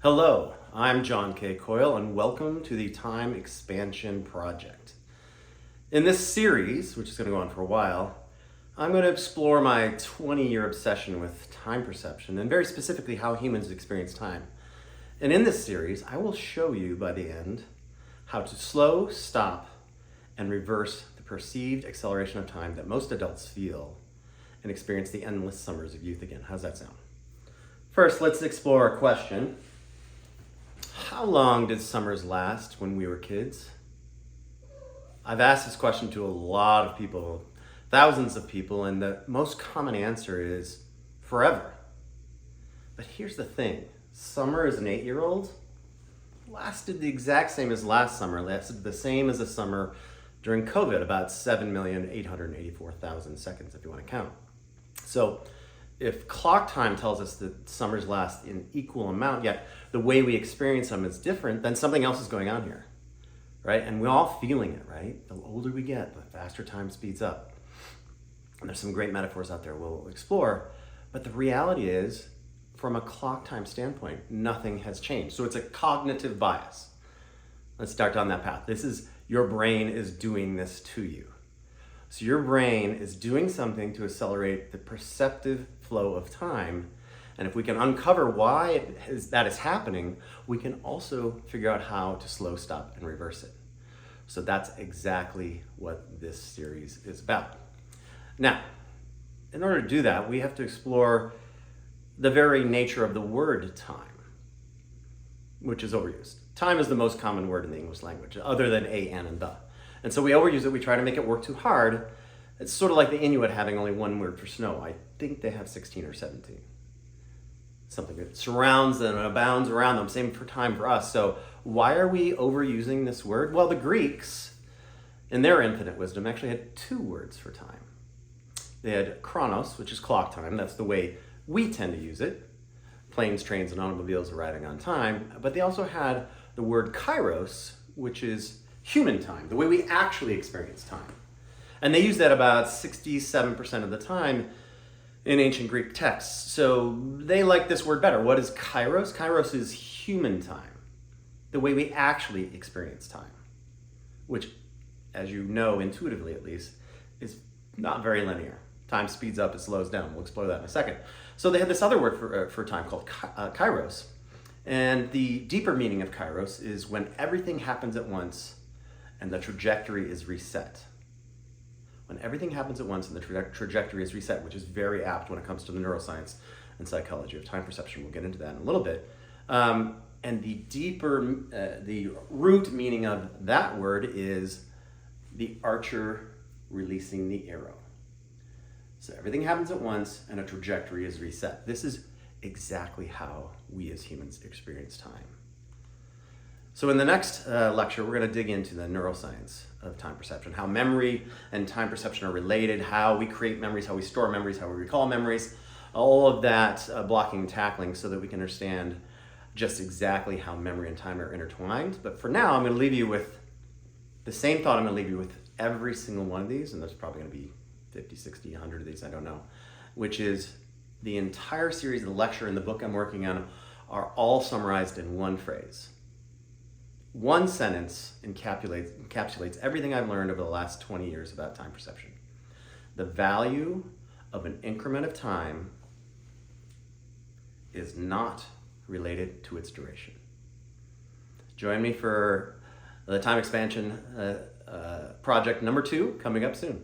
Hello, I'm John K. Coyle, and welcome to the Time Expansion Project. In this series, which is going to go on for a while, I'm going to explore my 20-year obsession with time perception, and very specifically how humans experience time. And in this series, I will show you by the end how to slow, stop, and reverse the perceived acceleration of time that most adults feel and experience the endless summers of youth again. How's that sound? First, let's explore a question. How long did summers last when we were kids? I've asked this question to a lot of people, thousands of people, and the most common answer is forever. But here's the thing. Summer as an 8-year-old lasted the exact same as last summer, lasted the same as the summer during COVID, about 7,884,000 seconds if you want to count. So if clock time tells us that summers last in equal amount, yet the way we experience them is different, then something else is going on here, right? And we're all feeling it, right? The older we get, the faster time speeds up. And there's some great metaphors out there we'll explore, but the reality is, from a clock time standpoint, nothing has changed. So it's a cognitive bias. Let's start down that path. This is, your brain is doing this to you. So your brain is doing something to accelerate the perceptive flow of time. And if we can uncover why that is happening, we can also figure out how to slow, stop, and reverse it. So that's exactly what this series is about. Now, in order to do that, we have to explore the very nature of the word time, which is overused. Time is the most common word in the English language, other than a, and the. And so we overuse it, we try to make it work too hard. It's sort of like the Inuit having only one word for snow. I think they have 16 or 17. Something that surrounds them and abounds around them. Same for time for us. So why are we overusing this word? Well, the Greeks, in their infinite wisdom, actually had 2 words for time. They had chronos, which is clock time. That's the way we tend to use it. Planes, trains, and automobiles are riding on time. But they also had the word kairos, which is human time, the way we actually experience time. And they use that about 67% of the time in ancient Greek texts. So they like this word better. What is kairos? Kairos is human time, the way we actually experience time, which, as you know intuitively at least, is not very linear. Time speeds up, it slows down. We'll explore that in a second. So they had this other word for time called kairos. And the deeper meaning of kairos is when everything happens at once and the trajectory is reset. When everything happens at once and the trajectory is reset, which is very apt when it comes to the neuroscience and psychology of time perception. We'll get into that in a little bit. And the deeper, the root meaning of that word is the archer releasing the arrow. So everything happens at once and a trajectory is reset. This is exactly how we as humans experience time. So in the next lecture, we're going to dig into the neuroscience of time perception, how memory and time perception are related, how we create memories, how we store memories, how we recall memories, all of that blocking and tackling so that we can understand just exactly how memory and time are intertwined. But for now, I'm going to leave you with the same thought I'm going to leave you with every single one of these, and there's probably going to be 50, 60, 100 of these, I don't know, which is the entire series of the lecture and the book I'm working on are all summarized in one phrase. One sentence encapsulates everything I've learned over the last 20 years about time perception. The value of an increment of time is not related to its duration. Join me for the Time Expansion Project number 2 coming up soon.